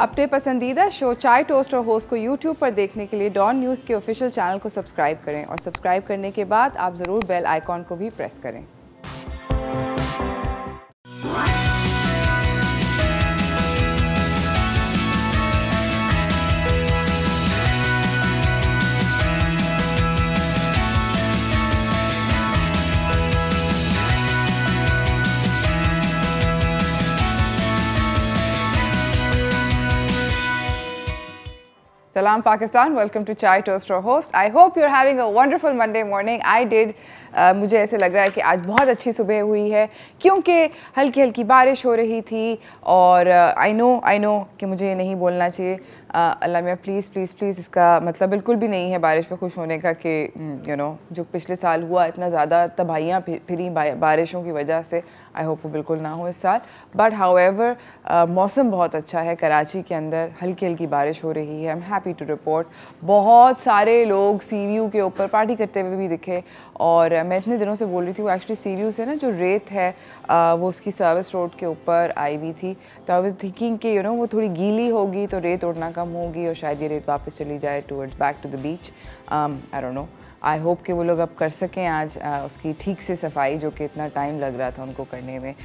अपने पसंदीदा शो चाय टोस्ट और होस्ट को YouTube पर देखने के लिए डॉन न्यूज़ के ऑफिशियल चैनल को सब्सक्राइब करें और सब्सक्राइब करने के बाद आप ज़रूर बेल आइकॉन को भी प्रेस करें। Salam Pakistan, welcome to Chai Toast or Host. I hope you're having a wonderful Monday morning. I did. मुझे ऐसे लग रहा है कि आज बहुत अच्छी सुबह हुई है क्योंकि हल्की हल्की बारिश हो रही थी और आई नो कि मुझे ये नहीं बोलना चाहिए। अल्लाह मियाँ प्लीज़ प्लीज़ प्लीज़, इसका मतलब बिल्कुल भी नहीं है बारिश पे खुश होने का कि जो पिछले साल हुआ इतना ज़्यादा तबाहियाँ फिरी बारिशों की वजह से, आई होप वो बिल्कुल ना हो इस साल। बट हाउएवर मौसम बहुत अच्छा है, कराची के अंदर हल्की हल्की बारिश हो रही है। I am happy to report बहुत सारे लोग सी व्यू के ऊपर पार्टी करते हुए भी दिखे और मैं इतने दिनों से बोल रही थी, वो एक्चुअली सी व्यू से ना जो रेत है वो उसकी सर्विस रोड के ऊपर आई हुई थी, तो आई वाज थिंकिंग कि वो थोड़ी गीली होगी तो रेत उड़ना कम होगी और शायद ये रेत वापस चली जाए towards back to the beach. I don't know, I hope कि वो लोग अब कर सकें आज उसकी ठीक से सफाई, जो कि इतना टाइम लग रहा था उनको करने में।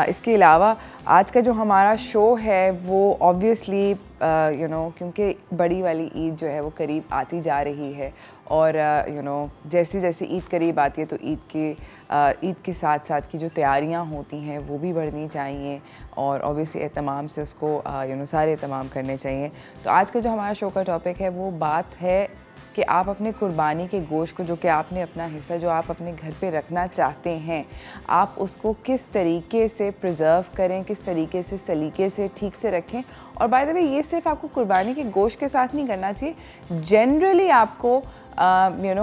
इसके अलावा आज का जो हमारा शो है वो ऑब्वियसली क्योंकि बड़ी वाली ईद जो है वो करीब आती जा रही है और जैसे जैसे ईद करीब आती है तो ईद के साथ साथ की जो तैयारियां होती हैं वो भी बढ़नी चाहिए और ऑब्वियसली एहतमाम से उसको सारे एहतमाम करने चाहिए। तो आज का जो हमारा शो का टॉपिक है वो बात है कि आप अपने कुर्बानी के गोश्त को, जो कि आपने अपना हिस्सा जो आप अपने घर पे रखना चाहते हैं, आप उसको किस तरीके से प्रिजर्व करें, किस तरीके से सलीके से ठीक से रखें। और बाय द वे ये सिर्फ आपको कुर्बानी के गोश्त के साथ नहीं करना चाहिए, जनरली आपको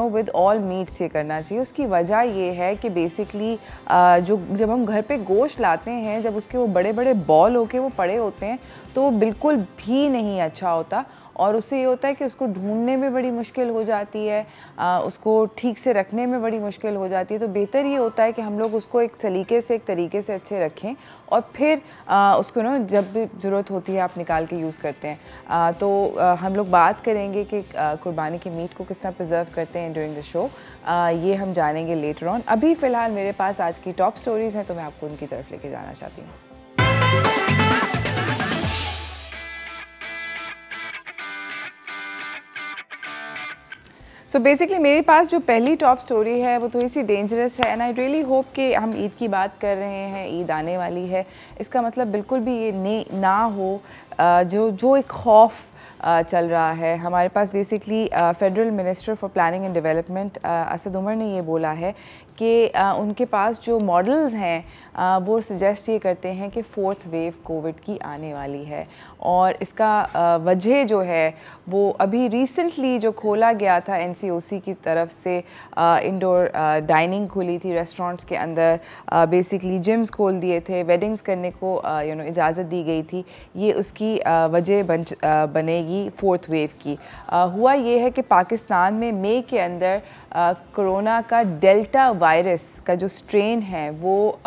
विद ऑल मीट्स ये करना चाहिए। उसकी वजह ये है कि बेसिकली जब हम घर पे गोश्त लाते हैं, जब उसके वो बड़े बड़े बॉल होके वो पड़े होते हैं तो वो बिल्कुल भी नहीं अच्छा होता और उससे ये होता है कि उसको ढूंढने में बड़ी मुश्किल हो जाती है, उसको ठीक से रखने में बड़ी मुश्किल हो जाती है। तो बेहतर ये होता है कि हम लोग उसको एक सलीके से, एक तरीके से अच्छे रखें और फिर उसको जब भी ज़रूरत होती है आप निकाल के यूज़ करते हैं। तो हम लोग बात करेंगे कि कुर्बानी के मीट को किस तरह प्रिजर्व करते हैं ड्यूरिंग द शो, ये हम जानेंगे लेटर ऑन। अभी फ़िलहाल मेरे पास आज की टॉप स्टोरीज़ हैं तो मैं आपको उनकी तरफ लेके जाना चाहती हूँ। सो बेसिकली मेरे पास जो पहली टॉप स्टोरी है वो थोड़ी सी डेंजरस है एंड आई रियली होप कि हम ईद की बात कर रहे हैं, ईद आने वाली है, इसका मतलब बिल्कुल भी ये ना हो जो एक खौफ चल रहा है हमारे पास। Basically federal minister for planning and development Asad Umar ने ये बोला है कि उनके पास जो मॉडल्स हैं वो सजेस्ट ये करते हैं कि फोर्थ वेव कोविड की आने वाली है और इसका वजह जो है वो अभी रिसेंटली जो खोला गया था NCOC की तरफ से, इंडोर डाइनिंग खुली थी रेस्टोरेंट्स के अंदर, बेसिकली जिम्स खोल दिए थे, वेडिंग्स करने को इजाज़त दी गई थी, ये उसकी वजह बनेगी फोर्थ वेव की। हुआ ये है कि पाकिस्तान में मई के अंदर कोरोना का डेल्टा वायरस का जो स्ट्रेन है वो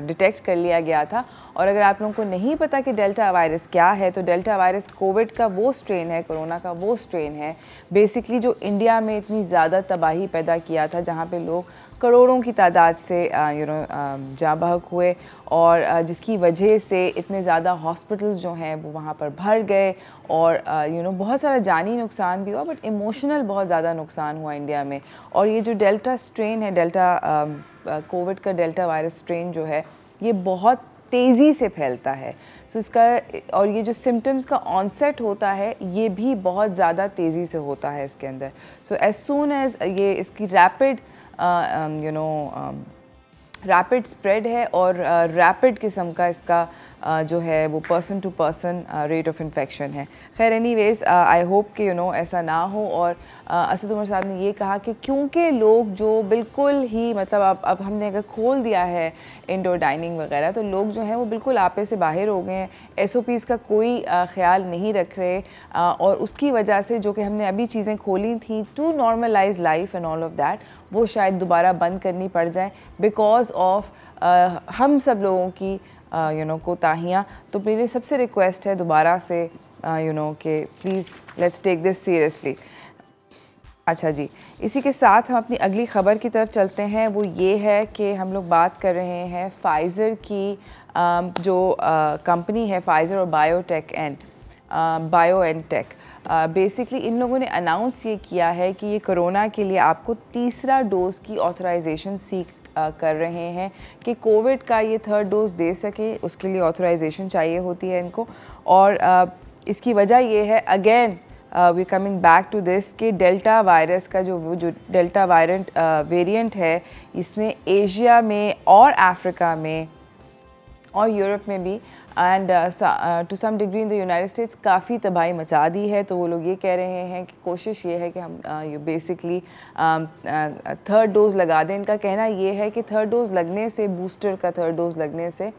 डिटेक्ट कर लिया गया था। और अगर आप लोगों को नहीं पता कि डेल्टा वायरस क्या है, तो डेल्टा वायरस कोविड का वो स्ट्रेन है, कोरोना का वो स्ट्रेन है बेसिकली जो इंडिया में इतनी ज़्यादा तबाही पैदा किया था, जहाँ पे लोग करोड़ों की तादाद से जाँ बहक हुए और जिसकी वजह से इतने ज़्यादा हॉस्पिटल्स जो हैं वो वहाँ पर भर गए और बहुत सारा जानी नुकसान भी हुआ, बट इमोशनल बहुत ज़्यादा नुकसान हुआ इंडिया में। और ये जो डेल्टा स्ट्रेन है, कोविड का डेल्टा वायरस स्ट्रेन जो है, ये बहुत तेज़ी से फैलता है। सो इसका और ये जो सिम्टम्स का ऑनसेट होता है ये भी बहुत ज़्यादा तेज़ी से होता है इसके अंदर। सो एज सून एज ये इसकी रैपिड स्प्रेड है और रैपिड किस्म का इसका जो है वो person to person rate of infection है। खैर एनीवेज़ आई होप कि ऐसा ना हो। और असद उमर साहब ने ये कहा कि क्योंकि लोग जो बिल्कुल ही मतलब अब हमने अगर खोल दिया है इंडोर डाइनिंग वगैरह, तो लोग जो हैं वो बिल्कुल आपे से बाहर हो गए हैं, SOPs का कोई ख्याल नहीं रख रहे और उसकी वजह से जो कि हमने अभी चीज़ें खोली थी to normalise life and all of that, वो शायद दोबारा बंद करनी पड़ जाए बिकॉज ऑफ हम सब लोगों की कोताहियाँ। तो मेरी सबसे रिक्वेस्ट है दोबारा से कि please let's take this seriously. अच्छा जी, इसी के साथ हम अपनी अगली ख़बर की तरफ चलते हैं। वो ये है कि हम लोग बात कर रहे हैं फाइज़र की, जो कंपनी है फाइज़र और बायोएनटेक। बेसिकली इन लोगों ने अनाउंस ये किया है कि ये कोरोना के लिए आपको तीसरा डोज़ की ऑथराइजेशन सीख कर रहे हैं कि कोविड का ये थर्ड डोज़ दे सके, उसके लिए ऑथराइजेशन चाहिए होती है इनको। और इसकी वजह ये है, again we coming back to this, कि डेल्टा वायरस का जो डेल्टा वेरिएंट है, इसने एशिया में और अफ्रीका में और यूरोप में भी and to some degree in the United States काफ़ी तबाही मचा दी है। तो वो लोग ये कह रहे हैं कि कोशिश ये है कि हम बेसिकली थर्ड डोज़ लगा दें। इनका कहना ये है कि थर्ड डोज़ लगने से, बूस्टर का थर्ड डोज़ लगने से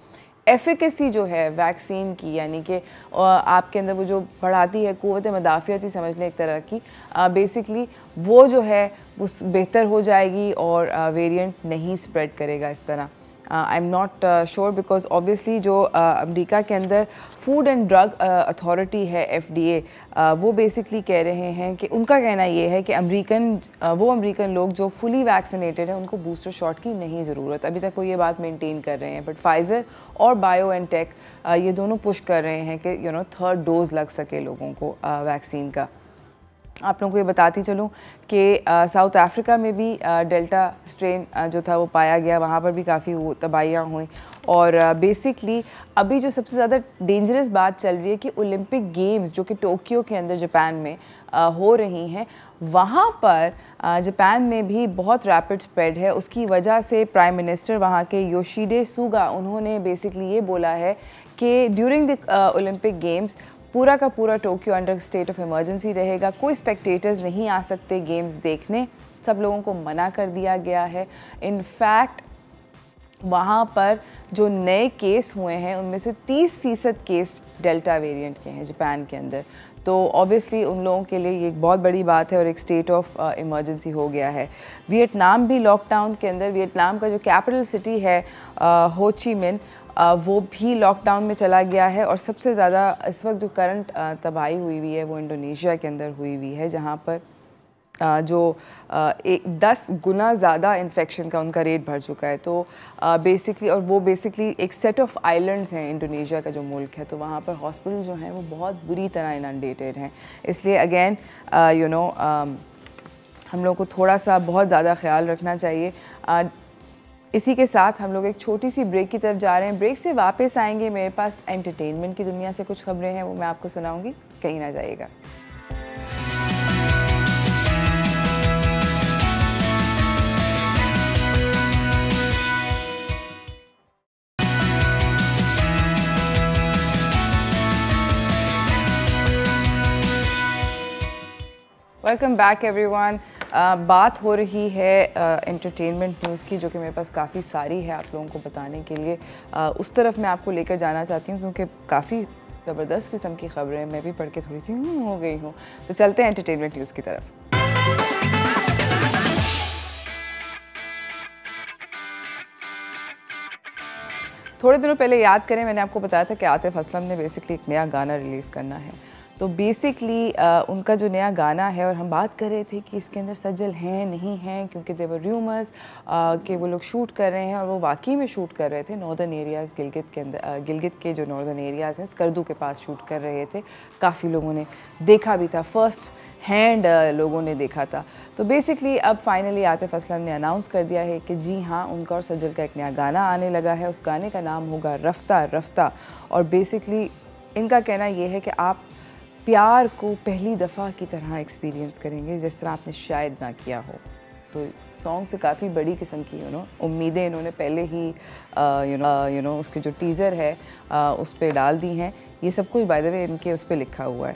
एफिकेसी जो है वैक्सीन की, यानी कि आपके अंदर वो जो बढ़ाती है क़ुव्वत मदाफ़ियती समझ लें एक तरह की, बेसिकली वो जो है वो बेहतर हो जाएगी और वेरिएंट नहीं स्प्रेड करेगा इस तरह। I am not sure because obviously जो अमेरिका के अंदर फूड एंड ड्रग अथॉरिटी है FDA, वो बेसिकली कह रहे हैं कि उनका कहना ये है कि अमेरिकन लोग जो फुली वैक्सीनेटेड हैं उनको बूस्टर शॉट की नहीं ज़रूरत। अभी तक वो ये बात मेंटेन कर रहे हैं, बट फाइज़र और बायोएनटेक ये दोनों पुश कर रहे हैं कि थर्ड डोज़ लग सके लोगों को वैक्सीन का। आप लोगों को ये बताती चलूँ कि साउथ अफ्रीका में भी डेल्टा स्ट्रेन जो था वो पाया गया, वहाँ पर भी काफ़ी वो तबाहियाँ हुई। और बेसिकली अभी जो सबसे ज़्यादा डेंजरस बात चल रही है कि ओलंपिक गेम्स जो कि टोक्यो के अंदर जापान में हो रही हैं, वहाँ पर जापान में भी बहुत रैपिड स्प्रेड है। उसकी वजह से प्राइम मिनिस्टर वहाँ के योशिहिदे सुगा, उन्होंने बेसिकली ये बोला है कि ड्यूरिंग द ओलंपिक गेम्स पूरा का पूरा Tokyo under state of emergency रहेगा। कोई स्पेक्टेटर्स नहीं आ सकते गेम्स देखने, सब लोगों को मना कर दिया गया है। इनफैक्ट वहाँ पर जो नए केस हुए हैं उनमें से 30% केस डेल्टा वेरिएंट के हैं जापान के अंदर। तो ऑब्वियसली उन लोगों के लिए ये एक बहुत बड़ी बात है और एक स्टेट ऑफ इमरजेंसी हो गया है। वियतनाम भी लॉकडाउन के अंदर, वियतनाम का जो कैपिटल सिटी है हो ची मिन, वो भी लॉकडाउन में चला गया है। और सबसे ज़्यादा इस वक्त जो करंट तबाही हुई है वो इंडोनेशिया के अंदर हुई है, जहाँ पर जो 10 गुना ज़्यादा इन्फेक्शन का उनका रेट बढ़ चुका है। तो बेसिकली, और वो बेसिकली एक सेट ऑफ आइलैंड्स हैं इंडोनेशिया का जो मुल्क है, तो वहाँ पर हॉस्पिटल जो हैं वो बहुत बुरी तरह इनंडेटेड हैं। इसलिए अगेन हम लोग को थोड़ा सा बहुत ज़्यादा ख्याल रखना चाहिए। इसी के साथ हम लोग एक छोटी सी ब्रेक की तरफ जा रहे हैं। ब्रेक से वापस आएंगे, मेरे पास एंटरटेनमेंट की दुनिया से कुछ खबरें हैं, वो मैं आपको सुनाऊंगी, कहीं ना जाइएगा। Welcome back everyone. बात हो रही है एंटरटेनमेंट न्यूज़ की, जो कि मेरे पास काफ़ी सारी है आप लोगों को बताने के लिए। उस तरफ मैं आपको लेकर जाना चाहती हूँ क्योंकि काफ़ी ज़बरदस्त किस्म की खबरें मैं भी पढ़ के थोड़ी सी हो गई हूँ। तो चलते हैं एंटरटेनमेंट न्यूज़ की तरफ। थोड़े दिनों पहले याद करें, मैंने आपको बताया था कि आतिफ असलम ने बेसिकली एक नया गाना रिलीज़ करना है। तो बेसिकली उनका जो नया गाना है, और हम बात कर रहे थे कि इसके अंदर सजल हैं नहीं हैं, क्योंकि देवर र्यूमर्स कि वो लोग शूट कर रहे हैं, और वो वाकई में शूट कर रहे थे नॉर्दर्न एरियाज़ गिलगित के अंदर, गिलगित के जो नॉर्दर्न एरियाज़ हैं स्कर्दू के पास शूट कर रहे थे। काफ़ी लोगों ने देखा भी था, फर्स्ट हैंड लोगों ने देखा था। तो बेसिकली अब फाइनली आतिफ असलम ने अनाउंस कर दिया है कि जी हाँ, उनका और सजल का एक नया गाना आने लगा है। उस गाने का नाम होगा रफ्ता रफ्ता। और बेसिकली इनका कहना ये है कि आप प्यार को पहली दफ़ा की तरह एक्सपीरियंस करेंगे जिस तरह आपने शायद ना किया हो। सो सॉन्ग से काफ़ी बड़ी किस्म की उम्मीदें इन्होंने पहले ही उसके जो टीज़र है उस पर डाल दी हैं। ये सब कुछ बाय द वे इनके उस पर लिखा हुआ है,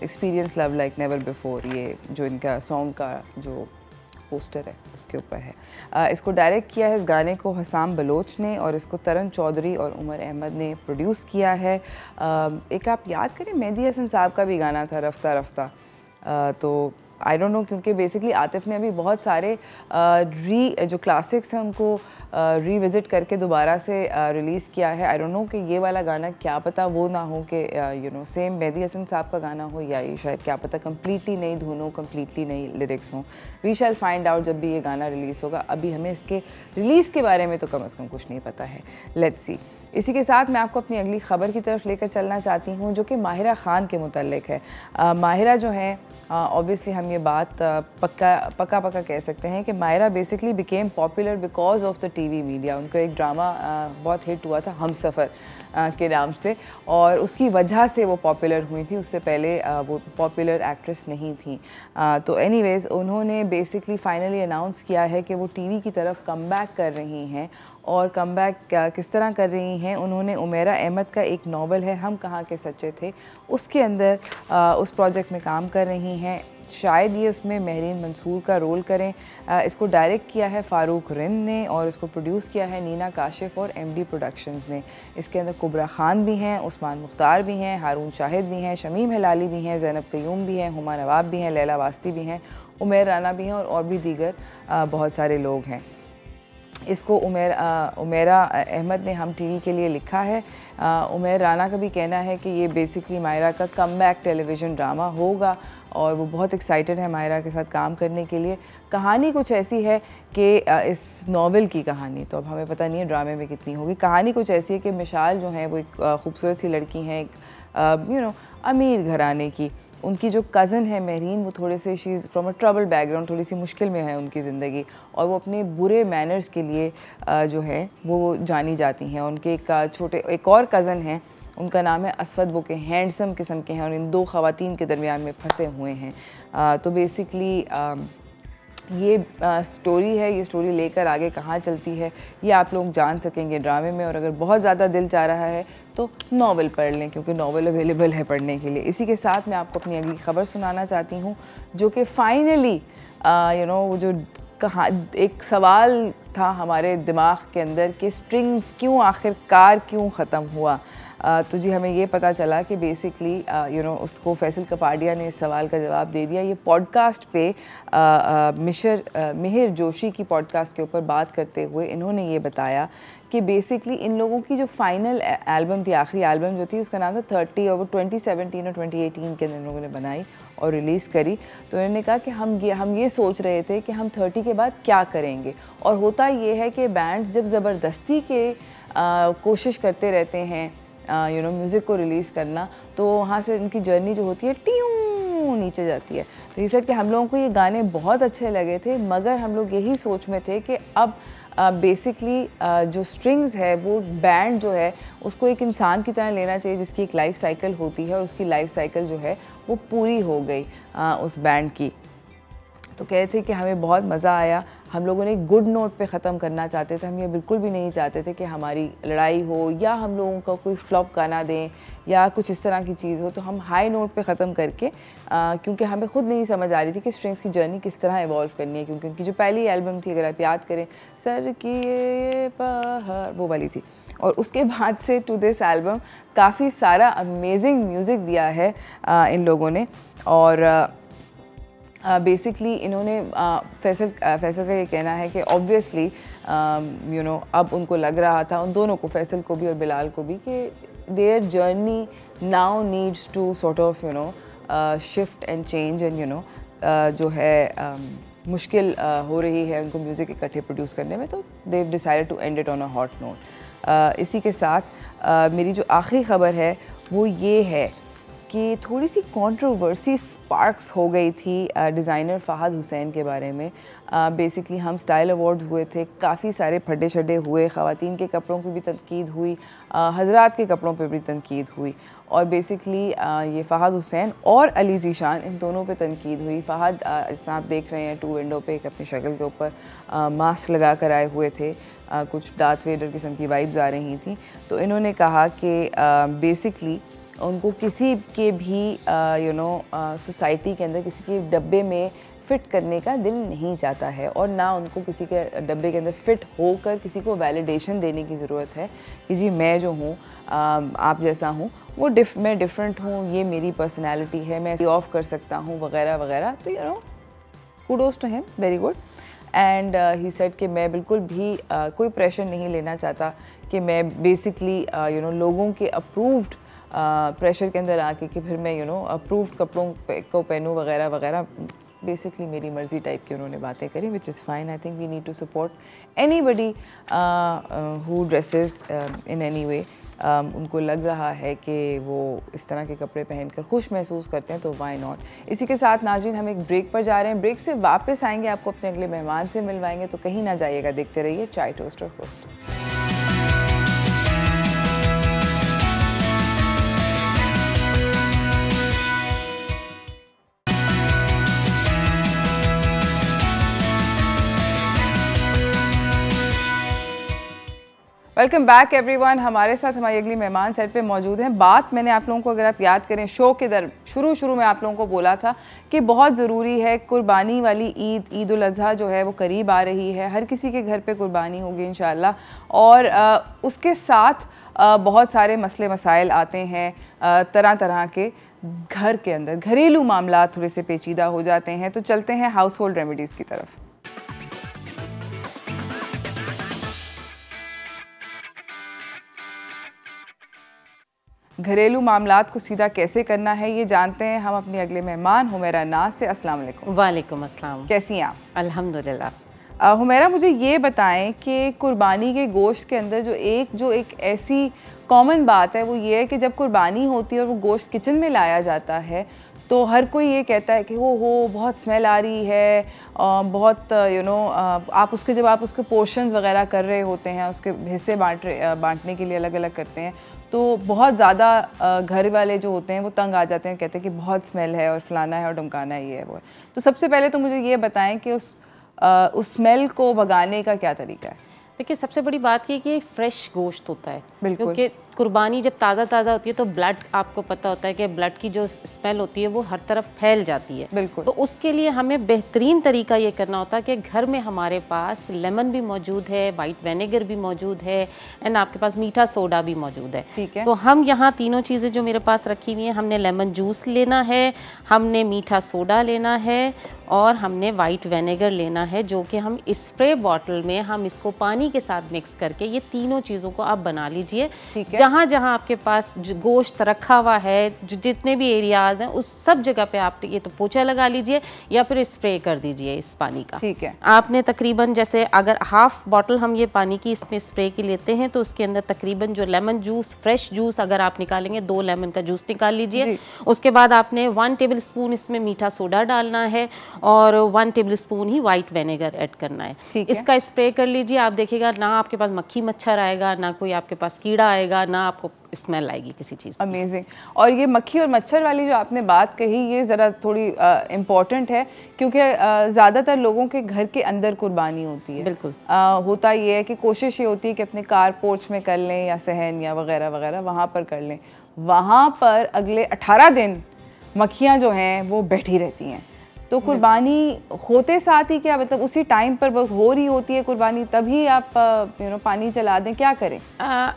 experience love like never before, ये जो इनका सॉन्ग का जो पोस्टर है उसके ऊपर है। इसको डायरेक्ट किया है इस गाने को हसाम बलोच ने, और इसको तरन चौधरी और उमर अहमद ने प्रोड्यूस किया है। एक आप याद करें मेहदी हसन साहब का भी गाना था रफ्ता रफ्ता, तो आई डोंट नो, क्योंकि बेसिकली आतिफ ने अभी बहुत सारे जो क्लासिक्स हैं उनको रीविज़िट करके दोबारा से रिलीज़ किया है। आई डोंट नो कि ये वाला गाना क्या पता वो ना हो कि सेम मेहदी हसन साहब का गाना हो, या ये शायद क्या पता कम्प्लीटली नई धुन हो, कम्प्लीटली नई लिरिक्स हों। वी शैल फाइंड आउट जब भी ये गाना रिलीज़ होगा। अभी हमें इसके रिलीज़ के बारे में तो कम से कम कुछ नहीं पता है। Let's see. इसी के साथ मैं आपको अपनी अगली ख़बर की तरफ लेकर चलना चाहती हूँ, जो कि माहिरा ख़ान के मुतल्लिक़ है। माहिरा जो है, ऑब्वियसली हम ये बात पक्का कह सकते हैं कि Mahira basically became popular because of the TV media. उनका एक ड्रामा बहुत हिट हुआ था हमसफ़र के नाम से, और उसकी वजह से वो पॉपुलर हुई थी। उससे पहले वो पॉपुलर एक्ट्रेस नहीं थी। तो एनीवेज़ उन्होंने बेसिकली फाइनली अनाउंस किया है कि वो टीवी की तरफ कम बैक कर रही हैं। और कम बैक किस तरह कर रही हैं, उन्होंने उमेरा अहमद का एक नावल है हम कहाँ के सच्चे थे, उसके अंदर उस प्रोजेक्ट में काम कर रही हैं। शायद ये उसमें महरीन मंसूर का रोल करें। इसको डायरेक्ट किया है फ़ारूक रिंद ने, और इसको प्रोड्यूस किया है नीना काशिफ और एमडी प्रोडक्शंस ने। इसके अंदर कुबरा खान भी हैं, उस्मान मुख्तार भी हैं, हारून शाहिद भी हैं, शमीम हिलाली भी हैं, ज़ैनब क़य्यूम भी हैं, हुमा नवाब भी हैं, लैला वास्ती भी हैं, उमेर राना भी हैं, और भी दीगर बहुत सारे लोग हैं। इसको उमेरा अहमद ने हम टीवी के लिए लिखा है। उमेर राना का भी कहना है कि ये बेसिकली माहिरा का कमबैक टेलीविज़न ड्रामा होगा, और वो बहुत एक्साइटेड है माहिरा के साथ काम करने के लिए। कहानी कुछ ऐसी है कि इस नावल की कहानी तो अब हमें पता नहीं है ड्रामे में कितनी होगी। कहानी कुछ ऐसी है कि मिशाल जो है वो एक खूबसूरत सी लड़की हैं, एक अमीर घराने की। उनकी जो कज़न है महरीन, वो थोड़े से she is from a trouble background, थोड़ी सी मुश्किल में है उनकी ज़िंदगी, और वो अपने बुरे मैनर्स के लिए जो है वो जानी जाती हैं। उनके एक और कज़न हैं, उनका नाम है असवद, वो के हैंडसम किस्म के हैं, और इन दो ख़वातीन के दरमियान में फंसे हुए हैं। तो बेसिकली ये स्टोरी है। ये स्टोरी लेकर आगे कहाँ चलती है ये आप लोग जान सकेंगे ड्रामे में, और अगर बहुत ज़्यादा दिल चाह रहा है तो नावल पढ़ लें, क्योंकि नावल अवेलेबल है पढ़ने के लिए। इसी के साथ मैं आपको अपनी अगली ख़बर सुनाना चाहती हूँ, जो कि फ़ाइनली वो जो कहा एक सवाल था हमारे दिमाग के अंदर कि स्ट्रिंग्स क्यों आखिरकार क्यों ख़त्म हुआ। तो जी हमें ये पता चला कि बेसिकली उसको फैसल कपाडिया ने इस सवाल का जवाब दे दिया। ये पॉडकास्ट पे मिहिर जोशी की पॉडकास्ट के ऊपर बात करते हुए इन्होंने ये बताया कि बेसिकली इन लोगों की जो फाइनल एल्बम थी, आखिरी एल्बम जो थी, उसका नाम था 30, और वो 2017 और 2018 के अंदर इन लोगों ने बनाई और रिलीज़ करी। तो उन्होंने कहा कि हम ये सोच रहे थे कि हम 30 के बाद क्या करेंगे, और होता ये है कि बैंड्स जब ज़बरदस्ती के कोशिश करते रहते हैं म्यूज़िक को रिलीज़ करना, तो वहाँ से उनकी जर्नी जो होती है ट्यूं नीचे जाती है। तो ये सर कि हम लोगों को ये गाने बहुत अच्छे लगे थे, मगर हम लोग यही सोच में थे कि अब बेसिकली जो स्ट्रिंग्स है वो बैंड जो है उसको एक इंसान की तरह लेना चाहिए, जिसकी एक लाइफ साइकिल होती है, और उसकी लाइफ साइकिल जो है वो पूरी हो गई उस बैंड की। तो कह रहे थे कि हमें बहुत मज़ा आया, हम लोगों ने एक गुड नोट पे ख़त्म करना चाहते थे। हम ये बिल्कुल भी नहीं चाहते थे कि हमारी लड़ाई हो, या हम लोगों का कोई फ्लॉप गाना दें, या कुछ इस तरह की चीज़ हो। तो हम हाई नोट पे ख़त्म करके क्योंकि हमें ख़ुद नहीं समझ आ रही थी कि स्ट्रिंग्स की जर्नी किस तरह इवॉल्व करनी है, क्योंकि उनकी जो पहली एल्बम थी, अगर आप याद करें, सर की ये पहाड़, वो वाली थी। और उसके बाद से टू दिस एल्बम काफ़ी सारा अमेजिंग म्यूज़िक दिया है इन लोगों ने। और बेसिकली इन्होंने फैसल का ये कहना है कि ऑब्वियसली अब उनको लग रहा था, उन दोनों को, फैसल को भी और बिलाल को भी, कि their journey now needs to sort of shift and change, and जो है मुश्किल हो रही है उनको म्यूज़िक इकट्ठे प्रोड्यूस करने में। तो they have decided to end it on a hot note. इसी के साथ मेरी जो आखिरी ख़बर है वो ये है कि थोड़ी सी कंट्रोवर्सी स्पार्क्स हो गई थी डिज़ाइनर फ़हद हुसैन के बारे में। बेसिकली हम स्टाइल अवार्ड्स हुए थे, काफ़ी सारे फटे शड्डे हुए, ख़वातीन के कपड़ों की भी तनकीद हुई, हज़रात के कपड़ों पे भी तनकीद हुई, और बेसिकली ये फ़हद हुसैन और अली ज़ीशान, इन दोनों पे तनकीद हुई। फ़हद जैसा आप देख रहे हैं टू विंडो पे एक अपनी शक्ल के ऊपर मास्क लगा कर आए हुए थे, कुछ डार्थ वेडर किस्म की वाइब्स आ रही थी। तो इन्होंने कहा कि बेसिकली उनको किसी के भी सोसाइटी के अंदर किसी के डब्बे में फिट करने का दिल नहीं चाहता है, और ना उनको किसी के डब्बे के अंदर फिट होकर किसी को वैलिडेशन देने की ज़रूरत है कि जी मैं जो हूँ आप जैसा हूँ, वो मैं डिफरेंट हूँ, ये मेरी पर्सनैलिटी है, मैं ऑफ कर सकता हूँ वगैरह वगैरह। तो you know kudos to him, very good. And he said कि मैं बिल्कुल भी कोई प्रेशर नहीं लेना चाहता कि मैं बेसिकली यू नो लोगों के अप्रूव्ड प्रेशर के अंदर आके कि फिर मैं यू नो अप्रूव्ड कपड़ों को पहनूँ वगैरह वगैरह। बेसिकली मेरी मर्ज़ी टाइप की उन्होंने बातें करी, which is fine. I think we need to support anybody who dresses in any way. उनको लग रहा है कि वो इस तरह के कपड़े पहनकर खुश महसूस करते हैं तो वाई नॉट। इसी के साथ नाज़रीन हम एक ब्रेक पर जा रहे हैं, ब्रेक से वापस आएंगे, आपको अपने अगले मेहमान से मिलवाएंगे, तो कहीं ना जाइएगा, देखते रहिए चाय टोस्ट और होस्ट। Welcome back everyone. हमारे साथ हमारी अगली मेहमान सेट पे मौजूद हैं। बात मैंने आप लोगों को, अगर आप याद करें, शो के शुरू में आप लोगों को बोला था कि बहुत ज़रूरी है, कुर्बानी वाली ईद उल अज़हा जो है वो करीब आ रही है, हर किसी के घर पे कुर्बानी होगी इंशाल्लाह, और उसके साथ बहुत सारे मसले मसाइल आते हैं, तरह तरह के घर के अंदर घरेलू मामला थोड़े से पेचीदा हो जाते हैं। तो चलते हैं हाउस होल्ड रेमेडीज़ की तरफ। घरेलू मामलात को सीधा कैसे करना है ये जानते हैं हम अपनी अगले मेहमान हुमैरा नाज से। अस्सलाम वालेकुम। वालेकुम अस्सलाम। कैसी हैं आप? अल्हम्दुलिल्लाह। हुमैरा, मुझे ये बताएं कि कुर्बानी के गोश्त के अंदर जो एक ऐसी कॉमन बात है वो ये है कि जब कुर्बानी होती है और वो गोश्त किचन में लाया जाता है तो हर कोई ये कहता है कि वो बहुत स्मेल आ रही है, बहुत यू नो आप जब आप उसके पोर्शंस वगैरह कर रहे होते हैं, उसके हिस्से बांटने के लिए अलग अलग करते हैं, तो बहुत ज़्यादा घर वाले जो होते हैं वो तंग आ जाते हैं, कहते हैं कि बहुत स्मेल है और फलाना है और ढमकाना है, ये है वो है। तो सबसे पहले तो मुझे ये बताएं कि उस स्मेल को भगाने का क्या तरीका है? देखिए, सबसे बड़ी बात ये कि फ्रेश गोश्त होता है, बिल्कुल, क्योंकि कुर्बानी जब ताज़ा होती है तो ब्लड, आपको पता होता है कि ब्लड की जो स्मेल होती है वो हर तरफ फैल जाती है। बिल्कुल। तो उसके लिए हमें बेहतरीन तरीका ये करना होता है कि घर में हमारे पास लेमन भी मौजूद है, वाइट विनेगर भी मौजूद है, एंड आपके पास मीठा सोडा भी मौजूद है। ठीक है। तो हम यहाँ तीनों चीज़ें जो मेरे पास रखी हुई हैं, हमने लेमन जूस लेना है, हमने मीठा सोडा लेना है और हमने वाइट विनेगर लेना है, जो कि हम स्प्रे बॉटल में हम इसको पानी के साथ मिक्स करके ये तीनों चीज़ों को आप बना लीजिए। जहाँ जहाँ आपके पास गोश्त रखा हुआ है, जितने भी एरियाज हैं, उस सब जगह पे आप ये तो पोछा लगा लीजिए या फिर स्प्रे कर दीजिए इस पानी का। ठीक है। आपने तकरीबन, जैसे अगर हाफ बॉटल हम ये पानी की इसमें स्प्रे की लेते हैं तो उसके अंदर तकरीबन जो लेमन जूस, फ्रेश जूस अगर आप निकालेंगे, 2 लेमन का जूस निकाल लीजिए। उसके बाद आपने 1 टेबल स्पून इसमें मीठा सोडा डालना है और 1 टेबल स्पून ही वाइट विनेगर ऐड करना है। इसका स्प्रे कर लीजिए। आप देखिएगा ना आपके पास मक्खी मच्छर आएगा, ना कोई आपके पास कीड़ा आएगा, ना आपको स्मेल आएगी किसी चीज़। अमेजिंग। और ये मक्खी और मच्छर वाली जो आपने बात कही, ये ज़रा थोड़ी इम्पॉर्टेंट है, क्योंकि ज़्यादातर लोगों के घर के अंदर कुर्बानी होती है। बिल्कुल। होता ये है कि कोशिश ये होती है कि अपने कार पोर्च में कर लें या सहन या वगैरह वगैरह वहाँ पर कर लें। वहाँ पर अगले 18 दिन मक्खियाँ जो हैं वो बैठी रहती हैं। तो कुर्बानी होते साथ ही क्या, मतलब उसी टाइम पर हो रही होती है कुर्बानी, तभी आप पानी चला दें, क्या करें?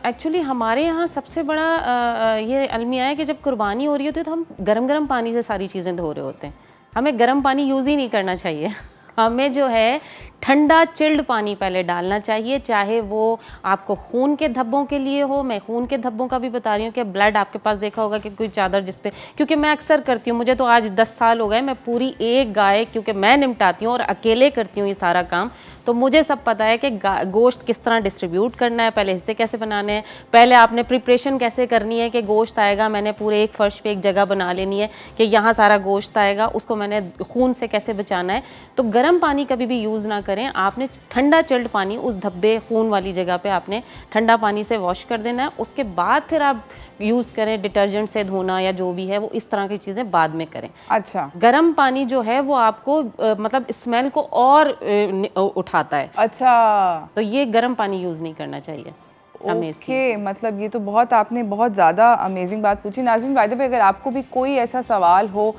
एक्चुअली हमारे यहाँ सबसे बड़ा ये अलमिया है कि जब कुर्बानी हो रही होती है तो हम गरम पानी से सारी चीज़ें धो रहे होते हैं। हमें गर्म पानी यूज़ ही नहीं करना चाहिए। हमें जो है ठंडा चिल्ड पानी पहले डालना चाहिए, चाहे वो आपको खून के धब्बों के लिए हो। मैं खून के धब्बों का भी बता रही हूँ कि ब्लड आपके पास देखा होगा कि कोई चादर जिस पे, क्योंकि मैं अक्सर करती हूँ, मुझे तो आज 10 साल हो गए, मैं पूरी एक गाय, क्योंकि मैं निपटाती हूँ और अकेले करती हूँ ये सारा काम, तो मुझे सब पता है कि गोश्त किस तरह डिस्ट्रीब्यूट करना है, पहले हिस्से कैसे बनाने हैं, पहले आपने प्रिपरेशन कैसे करनी है कि गोश्त आएगा, मैंने पूरे एक फर्श पे एक जगह बना लेनी है कि यहाँ सारा गोश्त आएगा, उसको मैंने खून से कैसे बचाना है। तो गर्म पानी कभी भी यूज़ ना करें, आपने ठंडा चिल्ड पानी उस धब्बे खून वाली जगह पे आपने ठंडा पानी से वॉश कर देना है। उसके बाद फिर आप यूज़ करें, डिटर्जेंट से धोना या जो भी है वो इस तरह की चीज़ें बाद में करें। अच्छा। गर्म पानी जो है वो आपको मतलब स्मेल को और उठाता है। अच्छा। तो ये गर्म पानी यूज़ नहीं करना चाहिए। ओके, मतलब ये तो बहुत आपने बहुत ज़्यादा अमेजिंग बात पूछी। नाज़रीन, बाय द वे, अगर आपको भी कोई ऐसा सवाल हो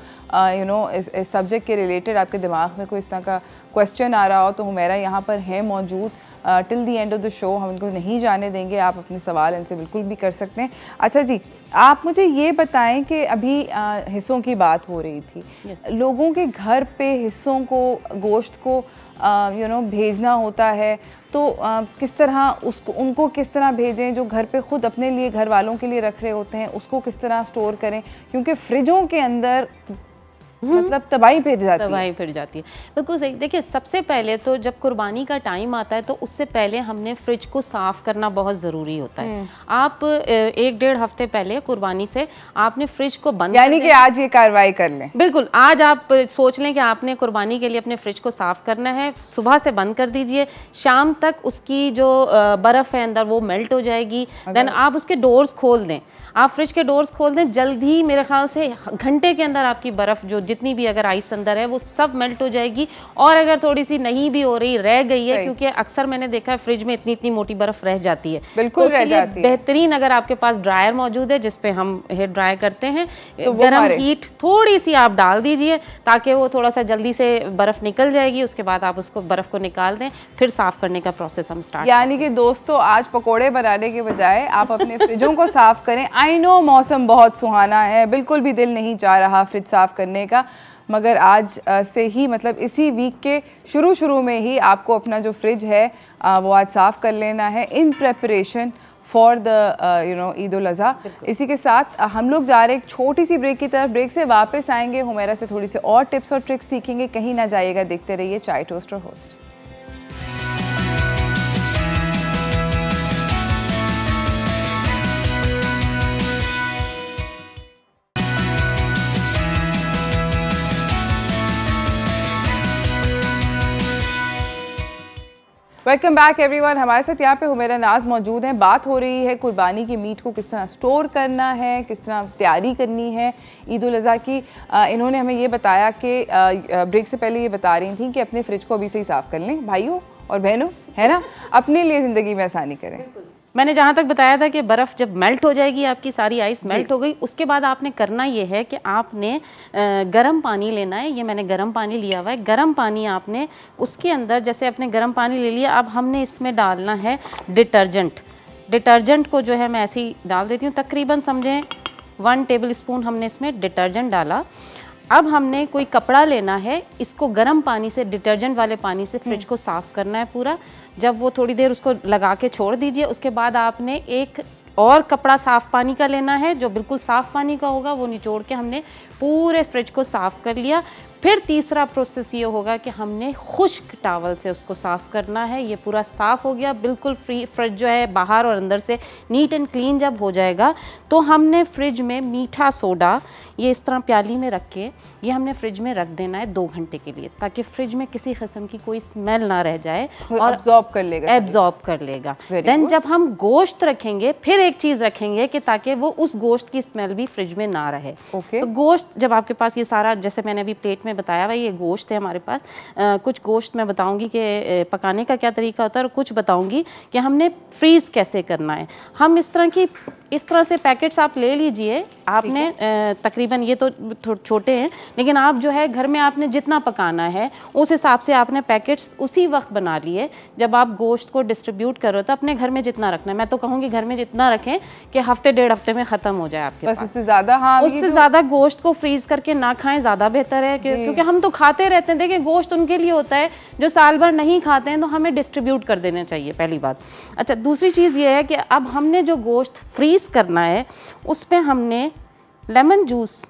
इस सब्जेक्ट के रिलेटेड, आपके दिमाग में कोई इस तरह का क्वेश्चन आ रहा हो, तो हुमैरा यहाँ पर है मौजूद till the end of the show. हम उनको नहीं जाने देंगे, आप अपने सवाल इनसे बिल्कुल भी कर सकते हैं। अच्छा जी, आप मुझे ये बताएं कि अभी हिस्सों की बात हो रही थी। लोगों के घर पे हिस्सों को, गोश्त को भेजना होता है, तो किस तरह उनको किस तरह भेजें? जो घर पे ख़ुद अपने लिए, घर वालों के लिए रख रहे होते हैं, उसको किस तरह स्टोर करें? क्योंकि फ्रिजों के अंदर मतलब तबाही फिर जाती है। बिल्कुल सही। देखिए, सबसे पहले तो जब कुर्बानी का टाइम आता है तो उससे पहले हमने फ्रिज को साफ़ करना बहुत ज़रूरी होता है। आप 1-1.5 हफ्ते पहले कुर्बानी से आपने फ्रिज को बंद, यानी कि आज ये कार्रवाई कर लें। बिल्कुल, आज आप सोच लें कि आपने कुर्बानी के लिए अपने फ्रिज को साफ़ करना है। सुबह से बंद कर दीजिए, शाम तक उसकी जो बर्फ़ है अंदर वो मेल्ट हो जाएगी। देन आप उसके डोर्स खोल दें, आप फ्रिज के डोर्स खोल दें, जल्द ही मेरे ख्याल से घंटे के अंदर आपकी बर्फ़ जो जितनी भी अगर आइस अंदर है वो सब मेल्ट हो जाएगी। और अगर थोड़ी सी नहीं भी हो रही, रह गई है, क्योंकि अक्सर मैंने देखा है फ्रिज में इतनी इतनी मोटी बर्फ़ रह जाती है, बिल्कुल रह जाती है। बेहतरीन अगर आपके पास ड्रायर मौजूद है जिसपे हम हेयर ड्राई करते हैं, तो गर्म हीट थोड़ी सी आप डाल दीजिए ताकि वो थोड़ा सा जल्दी से बर्फ़ निकल जाएगी। उसके बाद आप उसको बर्फ़ को निकाल दें, फिर साफ़ करने का प्रोसेस हम स्टार्ट। यानी कि दोस्तों, आज पकौड़े बनाने के बजाय आप अपने फ्रिजों को साफ़ करें। आई नो मौसम बहुत सुहाना है, बिल्कुल भी दिल नहीं चाह रहा फ्रिज साफ़ करने का, मगर आज से ही, मतलब इसी वीक के शुरू में ही आपको अपना जो फ्रिज है वो आज साफ़ कर लेना है, इन preparation for the Eid ul Azha. इसी के साथ हम लोग जा रहे हैं एक छोटी सी ब्रेक की तरफ। ब्रेक से वापस आएंगे, हुमैरा से थोड़ी सी और टिप्स और ट्रिक्स सीखेंगे। कहीं ना जाइएगा, देखते रहिए चाय टोस्ट और होस्ट। Welcome back everyone. हमारे साथ यहाँ पे हुमैरा नाज मौजूद हैं। बात हो रही है कुर्बानी के मीट को किस तरह स्टोर करना है, किस तरह तैयारी करनी है ईद उल अज़हा की। इन्होंने हमें ये बताया कि ब्रेक से पहले ये बता रही थी कि अपने फ्रिज को अभी से ही साफ़ कर लें, भाइयों और बहनों, है ना, अपने लिए ज़िंदगी में आसानी करें। मैंने जहाँ तक बताया था कि बर्फ़ जब मेल्ट हो जाएगी, आपकी सारी आइस मेल्ट हो गई, उसके बाद आपने करना ये है कि आपने गर्म पानी लेना है। ये मैंने गर्म पानी लिया हुआ है। गर्म पानी आपने उसके अंदर, जैसे आपने गर्म पानी ले लिया, अब हमने इसमें डालना है डिटर्जेंट। डिटर्जेंट को जो है मैं ऐसे ही डाल देती हूँ, तकरीबन समझें 1 टेबल स्पून हमने इसमें डिटर्जेंट डाला। अब हमने कोई कपड़ा लेना है, इसको गर्म पानी से, डिटर्जेंट वाले पानी से फ्रिज को साफ़ करना है पूरा। जब वो थोड़ी देर उसको लगा के छोड़ दीजिए, उसके बाद आपने एक और कपड़ा साफ़ पानी का लेना है, जो बिल्कुल साफ़ पानी का होगा, वो निचोड़ के हमने पूरे फ्रिज को साफ़ कर लिया। फिर तीसरा प्रोसेस ये होगा कि हमने खुश्क टॉवल से उसको साफ़ करना है। ये पूरा साफ़ हो गया, बिल्कुल फ्रिज जो है बाहर और अंदर से नीट एंड क्लीन जब हो जाएगा, तो हमने फ्रिज में मीठा सोडा ये इस तरह प्याली में रख के ये हमने फ्रिज में रख देना है 2 घंटे के लिए, ताकि फ्रिज में किसी किस्म की कोई स्मेल ना रह जाए और एब्जॉर्ब कर लेगा। देन जब हम गोश्त रखेंगे, फिर एक चीज़ रखेंगे कि ताकि वो उस गोश्त की स्मेल भी फ्रिज में ना रहे। तो गोश्त जब आपके पास ये सारा, जैसे मैंने अभी प्लेट में बताया भाई, ये गोश्त है हमारे पास। कुछ गोश्त मैं बताऊंगी कि पकाने का क्या तरीका होता है, और कुछ बताऊंगी कि हमने फ्रीज़ कैसे करना है। हम इस तरह से पैकेट्स आप ले लीजिए। आपने तकरीबन, ये तो छोटे हैं, लेकिन आप जो है घर में आपने जितना पकाना है उस हिसाब से आपने पैकेट्स उसी वक्त बना लिए। जब आप गोश्त को डिस्ट्रीब्यूट करो तो अपने घर में जितना रखना है, मैं तो कहूँगी घर में जितना रखें कि हफ्ते 1.5 हफ्ते में ख़त्म हो जाए आपके पास। उससे ज़्यादा, हाँ, उससे ज़्यादा गोश्त को फ्रीज़ करके ना खाएं, ज़्यादा बेहतर है, क्योंकि हम तो खाते रहते हैं। देखिए, गोश्त उनके लिए होता है जो साल भर नहीं खाते हैं, तो हमें डिस्ट्रीब्यूट कर देना चाहिए, पहली बात। अच्छा, दूसरी चीज़ ये है कि अब हमने जो गोश्त फ्रीज़ करना है उस पर हमने लेमन जूस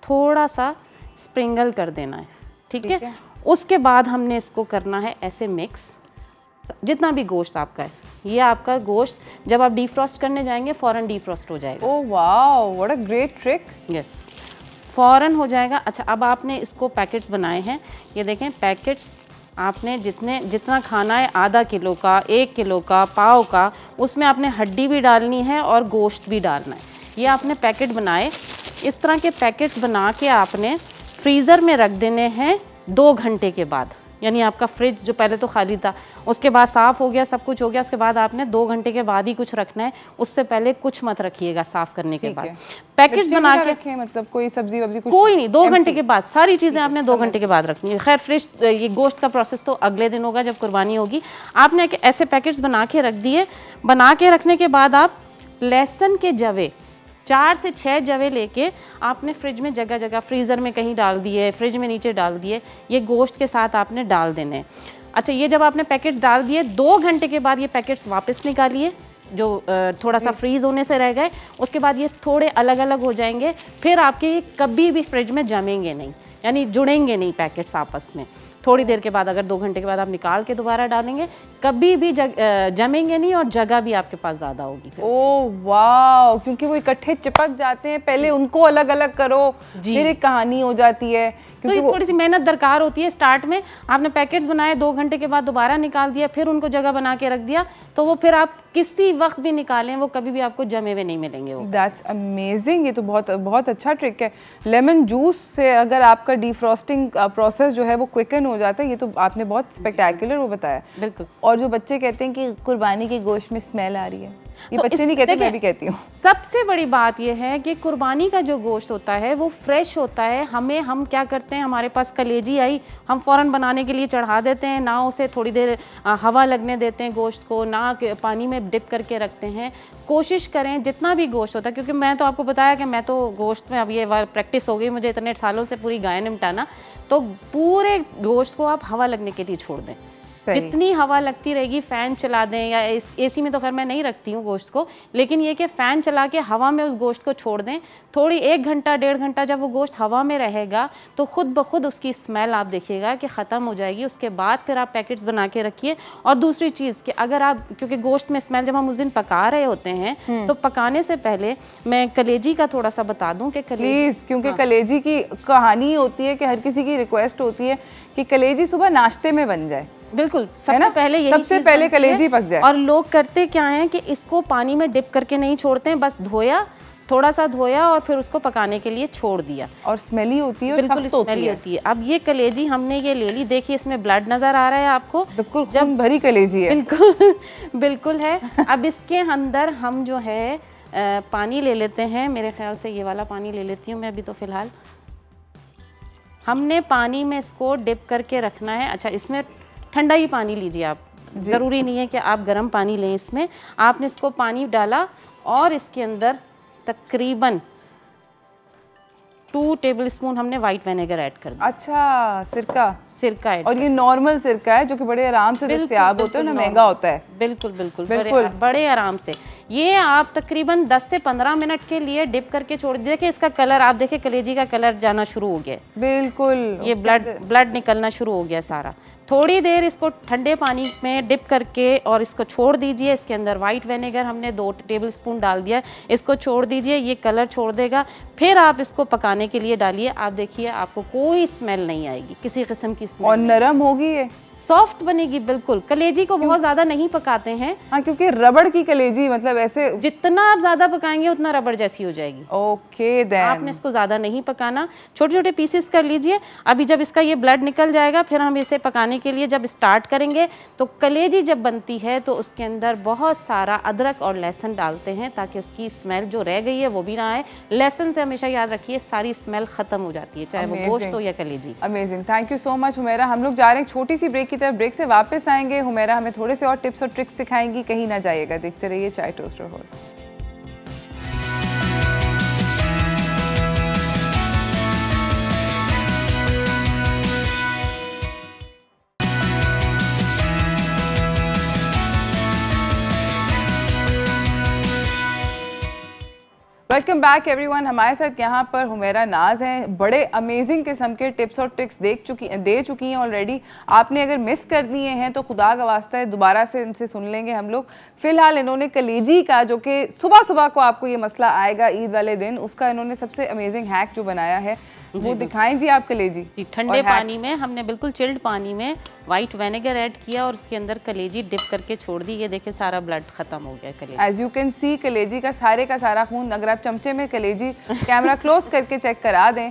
थोड़ा सा स्प्रिंगल कर देना है, ठीक है। उसके बाद हमने इसको करना है ऐसे मिक्स, जितना भी गोश्त आपका है। ये आपका गोश्त जब आप डीफ्रॉस्ट करने जाएंगे फ़ौरन डीफ्रॉस्ट हो जाएगा। Oh wow, what a great trick. Yes, फ़ौरन हो जाएगा। अच्छा, अब आपने इसको पैकेट्स बनाए हैं, ये देखें पैकेट्स आपने जितना खाना है, आधा किलो का, 1 किलो का, पाव का, उसमें आपने हड्डी भी डालनी है और गोश्त भी डालना है। ये आपने पैकेट बनाए, इस तरह के पैकेट्स बना के आपने फ्रीज़र में रख देने हैं 2 घंटे के बाद। यानी आपका फ्रिज जो पहले तो खाली था, उसके बाद साफ़ हो गया, सब कुछ हो गया, उसके बाद आपने 2 घंटे के बाद ही कुछ रखना है, उससे पहले कुछ मत रखिएगा साफ़ करने के बाद। पैकेट्स बना के रखें, मतलब कोई सब्जी वब्जी कोई नहीं, 2 घंटे के बाद सारी चीज़ें आपने 2 घंटे के बाद रखनी है। खैर फ्रिज ये गोश्त का प्रोसेस तो अगले दिन होगा जब कुर्बानी होगी। आपने ऐसे पैकेट्स बना के रख दिए। बना के रखने के बाद आप लहसुन के जवे 4 से 6 जवे लेके आपने फ्रिज में जगह जगह, फ्रीज़र में कहीं डाल दिए, फ्रिज में नीचे डाल दिए, ये गोश्त के साथ आपने डाल देने। अच्छा, ये जब आपने पैकेट्स डाल दिए, 2 घंटे के बाद ये पैकेट्स वापस निकालिए, जो थोड़ा सा फ्रीज़ होने से रह गए, उसके बाद ये थोड़े अलग अलग हो जाएंगे। फिर आपके ये कभी भी फ्रिज में जमेंगे नहीं, यानी जुड़ेंगे नहीं पैकेट्स आपस में। थोड़ी देर के बाद, अगर 2 घंटे के बाद आप निकाल के दोबारा डालेंगे, कभी भी जमेंगे नहीं और जगह भी आपके पास ज़्यादा होगी। ओह वाह, क्योंकि वो इकट्ठे चिपक जाते हैं, पहले उनको अलग अलग करो, फिर एक कहानी हो जाती है। तो ये थोड़ी सी मेहनत दरकार होती है स्टार्ट में। आपने पैकेट्स बनाए, 2 घंटे के बाद दोबारा निकाल दिया, फिर उनको जगह बना के रख दिया, तो वो फिर आप किसी वक्त भी निकालें, वो कभी भी आपको जमे हुए नहीं मिलेंगे। वो दैट्स अमेजिंग, ये तो बहुत बहुत अच्छा ट्रिक है। लेमन जूस से अगर आपका डिफ्रॉस्टिंग प्रोसेस जो है वो क्विकन हो जाता है, ये तो आपने बहुत स्पेक्टेकुलर वो बताया। बिल्कुल। और जो बच्चे कहते हैं कि कुर्बानी के गोश्त में स्मेल आ रही है, ये तो बच्चे नहीं कहते, मैं भी कहती हूँ। सबसे बड़ी बात यह है कि कुर्बानी का जो गोश्त होता है वो फ्रेश होता है। हम क्या करते हैं, हमारे पास कलेजी आई, हम फ़ौरन बनाने के लिए चढ़ा देते हैं, ना उसे थोड़ी देर हवा लगने देते हैं गोश्त को, ना पानी में डिप करके रखते हैं। कोशिश करें जितना भी गोश्त होता है, क्योंकि मैं तो आपको बताया कि मैं तो गोश्त में अब ये प्रैक्टिस हो गई मुझे इतने सालों से पूरी गाय निपटाना, तो पूरे गोश्त को आप हवा लगने के लिए छोड़ दें। जितनी हवा लगती रहेगी, फ़ैन चला दें, या एसी में तो खैर मैं नहीं रखती हूँ गोश्त को, लेकिन ये कि फ़ैन चला के हवा में उस गोश्त को छोड़ दें थोड़ी, 1 घंटा 1.5 घंटा जब वो गोश्त हवा में रहेगा तो खुद ब खुद उसकी स्मेल आप देखिएगा कि ख़त्म हो जाएगी। उसके बाद फिर आप पैकेट्स बना के रखिए। और दूसरी चीज़ कि अगर आप, क्योंकि गोश्त में स्मेल जब हम उस दिन पका रहे होते हैं, तो पकाने से पहले मैं कलेजी का थोड़ा सा बता दूँ कि प्लीज़, क्योंकि कलेजी की कहानी होती है कि हर किसी की रिक्वेस्ट होती है कि कलेजी सुबह नाश्ते में बन जाए। बिल्कुल, सबसे पहले कलेजी पक जाए। और लोग करते क्या हैं कि इसको पानी में डिप करके नहीं छोड़ते हैं, बस धोया, थोड़ा सा धोया और फिर उसको पकाने के लिए छोड़ दिया, और स्मेली होती है, बिल्कुल स्मेली होती है। अब ये कलेजी हमने ये ले ली, देखिए इसमें ब्लड नजर आ रहा है आपको, बिल्कुल जब भरी कलेजी है, बिल्कुल बिल्कुल है। अब इसके अंदर हम जो है पानी ले लेते हैं, मेरे ख्याल से ये वाला पानी ले लेती हूँ मैं अभी तो फ़िलहाल। हमने पानी में इसको डिप करके रखना है। अच्छा, इसमें ठंडा ही पानी लीजिए आप, ज़रूरी नहीं है कि आप गर्म पानी लें। इसमें आपने इसको पानी डाला और इसके अंदर तकरीबन 2 टेबलस्पून हमने वाइट विनेगर ऐड कर दिया। अच्छा, सिरका ऐड। और ये नॉर्मल सिरका है जो कि बड़े आराम से दस्तयाब होता है ना, महंगा होता है। बिल्कुल बिल्कुल, बड़े आराम से। ये आप तकरीबन 10 से 15 मिनट के लिए डिप करके छोड़ दीजिए। देखिए इसका कलर, आप देखिए कलेजी का कलर जाना शुरू हो गया, बिल्कुल ये ब्लड निकलना शुरू हो गया सारा। थोड़ी देर इसको ठंडे पानी में डिप करके और इसको छोड़ दीजिए। इसके अंदर वाइट विनेगर हमने 2 टेबलस्पून डाल दिया, इसको छोड़ दीजिए, ये कलर छोड़ देगा। फिर आप इसको पकाने के लिए डालिए। आप देखिए आपको कोई स्मेल नहीं आएगी, किसी किस्म की स्मेल। और नरम होगी, ये सॉफ्ट बनेगी बिल्कुल। कलेजी को बहुत ज़्यादा नहीं पकाते हैं। हाँ, क्योंकि रबड़ की कलेजी, मतलब ऐसे जितना आप ज़्यादा पकाएंगे उतना रबड़ जैसी हो जाएगी। ओके देन, आपने इसको ज़्यादा नहीं पकाना, छोटे छोटे पीसेस कर लीजिए। अभी जब इसका ये ब्लड निकल जाएगा, फिर हम इसे पकाने के लिए जब स्टार्ट करेंगे, तो कलेजी जब बनती है तो उसके अंदर बहुत सारा अदरक और लहसुन डालते हैं ताकि उसकी स्मेल जो रह गई है वो भी ना आए। लहसुन से हमेशा याद रखिए सारी स्मेल ख़त्म हो जाती है, चाहे वो गोश्त हो या कलेजी। Amazing, thank you so much Humaira. हम लोग जा रहे हैं छोटी सी ब्रेक की तरफ, ब्रेक से वापस आएंगे। हुमैरा हमें थोड़े से और टिप्स और ट्रिक्स सिखाएंगी, कहीं ना जाइएगा, देखते रहिए चाय toaster host. Welcome back everyone. हमारे साथ यहाँ पर हुमैरा नाज हैं, बड़े अमेजिंग किस्म के टिप्स और ट्रिक्स दे चुकी हैं ऑलरेडी। आपने अगर मिस कर दिए हैं तो खुदा का वास्ता है दोबारा से इनसे सुन लेंगे हम लोग। फिलहाल इन्होंने कलेजी का, जो कि सुबह सुबह को आपको ये मसला आएगा ईद वाले दिन, उसका इन्होंने सबसे अमेजिंग हैक जो बनाया है वो दिखाएं जी आप। कलेजी जी, ठंडे पानी में हमने बिल्कुल चिल्ड पानी में वाइट विनेगर ऐड किया और उसके अंदर कलेजी डिप करके छोड़ दी। ये देखिए सारा ब्लड खत्म हो गया कलेजी। एज यू कैन सी कलेजी का सारा खून, अगर आप चमचे में कलेजी कैमरा क्लोज करके चेक करा दें,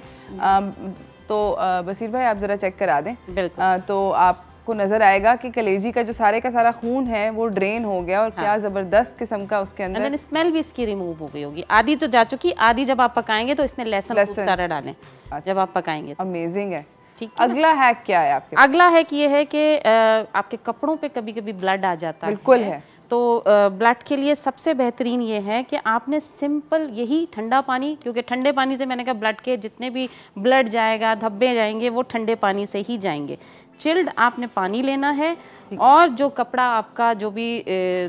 तो बसीर भाई आप ज़रा चेक करा दें। बिल्कुल। तो आपको नज़र आएगा कि कलेजी का जो सारे का सारा खून है वो ड्रेन हो गया और क्या ज़बरदस्त किस्म का उसके अंदर स्मेल भी इसकी रिमूव हो गई होगी। आधी तो जा चुकी, आधी जब आप पकाएंगे तो इसमें लहसुन खूब सारा डालें जब आप पकाएंगे। अमेजिंग है। ठीक। अगला हैक क्या है आपके? अगला हैक ये है कि आपके कपड़ों पे कभी कभी ब्लड आ जाता है। बिल्कुल है। तो ब्लड के लिए सबसे बेहतरीन ये है कि आपने सिंपल यही ठंडा पानी, क्योंकि ठंडे पानी से मैंने कहा ब्लड के जितने भी ब्लड जाएगा, धब्बे जाएंगे, वो ठंडे पानी से ही जाएंगे। चिल्ड आपने पानी लेना है और जो कपड़ा आपका जो भी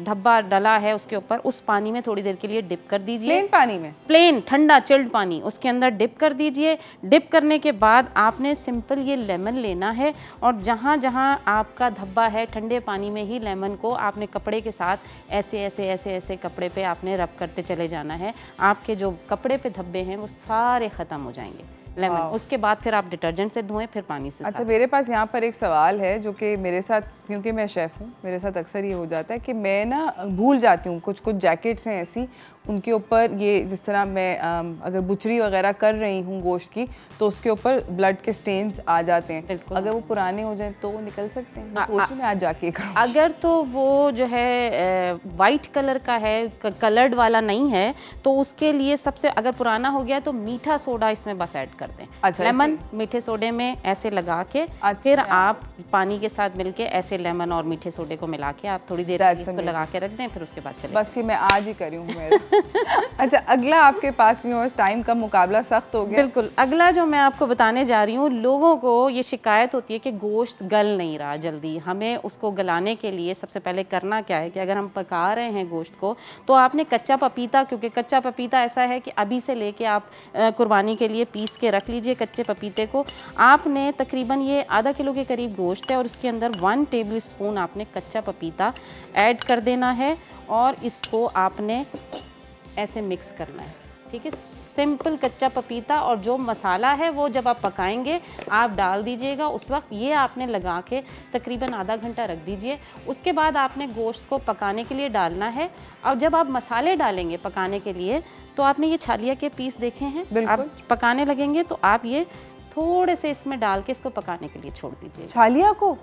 धब्बा डला है उसके ऊपर, उस पानी में थोड़ी देर के लिए डिप कर दीजिए। प्लेन पानी में? प्लेन ठंडा चिल्ड पानी, उसके अंदर डिप कर दीजिए। डिप करने के बाद आपने सिंपल ये लेमन लेना है और जहाँ जहाँ आपका धब्बा है ठंडे पानी में ही लेमन को आपने कपड़े के साथ ऐसे ऐसे ऐसे ऐसे कपड़े पे आपने रब करते चले जाना है। आपके जो कपड़े पे धब्बे हैं वो सारे ख़त्म हो जाएंगे लेमन। उसके बाद फिर आप डिटर्जेंट से धोएं, फिर पानी से। अच्छा, मेरे पास यहाँ पर एक सवाल है जो कि मेरे साथ, क्योंकि मैं शेफ़ हूँ, मेरे साथ अक्सर ये हो जाता है कि मैं ना भूल जाती हूँ। कुछ जैकेट्स हैं ऐसी, उनके ऊपर ये जिस तरह मैं अगर बुचरी वगैरह कर रही हूँ गोश्त की, तो उसके ऊपर ब्लड के स्टेन्स आ जाते हैं। अगर वो पुराने हो जाएं तो वो निकल सकते हैं? मैं सोचूं मैं आज जाके करूँ। अगर तो वो जो है वाइट कलर का है, कलर्ड वाला नहीं है, तो उसके लिए सबसे, अगर पुराना हो गया तो मीठा सोडा इसमें बस ऐड कर दें। अच्छा, लेमन मीठे सोडे में ऐसे लगा के, अच्छा, फिर आप पानी के साथ मिलके ऐसे लेमन और मीठे सोडे को मिला के आप थोड़ी देर इसको लगा के रख दें, फिर उसके बाद चले। बस ये मैं आज ही करी हूँ मेरा। अच्छा, अगला आपके पास टाइम का मुकाबला सख्त हो गया। बिल्कुल। अगला जो मैं आपको बताने जा रही हूँ, लोगों को ये शिकायत होती है कि गोश्त गल नहीं रहा जल्दी। हमें उसको गलाने के लिए सबसे पहले करना क्या है कि अगर हम पका रहे हैं गोश्त को, तो आपने कच्चा पपीता, क्योंकि कच्चा पपीता ऐसा है कि अभी से लेके आप कुर्बानी के लिए पीस के रख लीजिए कच्चे पपीते को। आपने तकरीबन ये आधा किलो के करीब गोश्त है और इसके अंदर 1 टेबल स्पून आपने कच्चा पपीता ऐड कर देना है और इसको आपने ऐसे मिक्स करना है। ठीक है, सिंपल कच्चा पपीता और जो मसाला है वो जब आप पकाएंगे आप डाल दीजिएगा। उस वक्त ये आपने लगा के तकरीबन आधा घंटा रख दीजिए। उसके बाद आपने गोश्त को पकाने के लिए डालना है और जब आप मसाले डालेंगे पकाने के लिए, तो आपने ये छालिया के पीस देखे हैं, आप पकाने लगेंगे तो आप ये थोड़े से इसमें डाल के इसको पकाने के लिए छोड़ दीजिए। छालिया को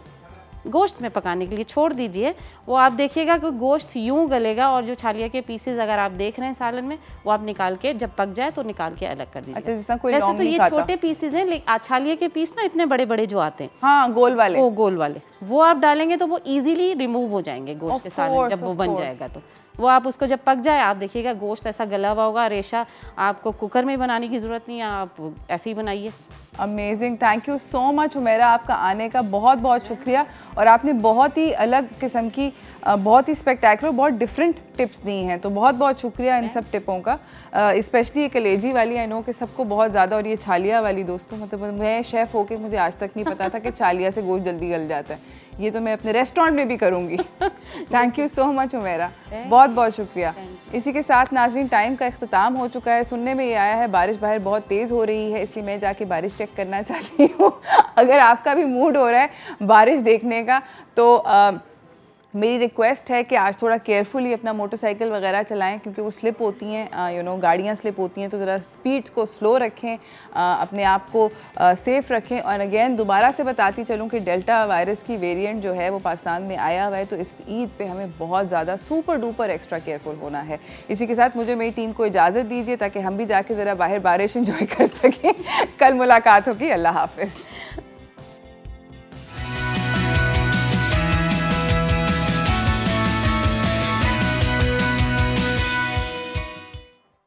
गोश्त में पकाने के लिए छोड़ दीजिए। वो आप देखिएगा कि गोश्त यूं गलेगा और जो छालिया के पीसेस अगर आप देख रहे हैं सालन में, वो आप निकाल के जब पक जाए तो निकाल के अलग कर दीजिए। अच्छा, कोई वैसे तो ये छोटे पीसेस हैं, लेकिन छालिया के पीस ना इतने बड़े बड़े जो आते हैं, हाँ गोल वाले, वो गोल वाले, वो आप डालेंगे तो वो इजीली रिमूव हो जाएंगे गोश्त के सालन जब वो बन जाएगा। तो वो आप उसको जब पक जाए आप देखिएगा गोश्त ऐसा गला हुआ होगा, रेशा। आपको कुकर में बनाने की ज़रूरत नहीं है, आप ऐसे ही बनाइए। Amazing, thank you so much Humaira, आपका आने का बहुत बहुत शुक्रिया। और आपने बहुत ही अलग किस्म की, बहुत ही स्पेक्टेकुलर, बहुत डिफरेंट टिप्स दी हैं, तो बहुत बहुत शुक्रिया इन सब टिपों का। स्पेशली ये कलेजी वाली आई नो कि सबको बहुत ज़्यादा, और ये छालिया वाली दोस्तों, मतलब मैं शेफ़ होके मुझे आज तक नहीं पता था कि छालिया से गोश्त जल्दी गल जाता है। ये तो मैं अपने रेस्टोरेंट में भी करूँगी। Thank you so much Humaira, बहुत बहुत शुक्रिया। इसी के साथ नाज़रीन टाइम का इख्तिताम हो चुका है। सुनने में ये आया है बारिश बाहर बहुत तेज़ हो रही है, इसलिए मैं जाके बारिश चेक करना चाहती हूँ। अगर आपका भी मूड हो रहा है बारिश देखने का, तो मेरी रिक्वेस्ट है कि आज थोड़ा केयरफुली अपना मोटरसाइकिल वगैरह चलाएं, क्योंकि वो स्लिप होती हैं, गाड़ियाँ स्लिप होती हैं, तो ज़रा स्पीड को स्लो रखें, अपने आप को सेफ़ रखें। और अगेन दोबारा से बताती चलूँ कि डेल्टा वायरस की वेरिएंट जो है वो पाकिस्तान में आया हुआ है, तो इस ईद पे हमें बहुत ज़्यादा सुपर डुपर एक्स्ट्रा केयरफुल होना है। इसी के साथ मुझे मेरी टीम को इजाज़त दीजिए ताकि हम भी जाके ज़रा बाहर बारिश इंजॉय कर सकें। कल मुलाकात होगी, अल्लाह हाफ़िज़।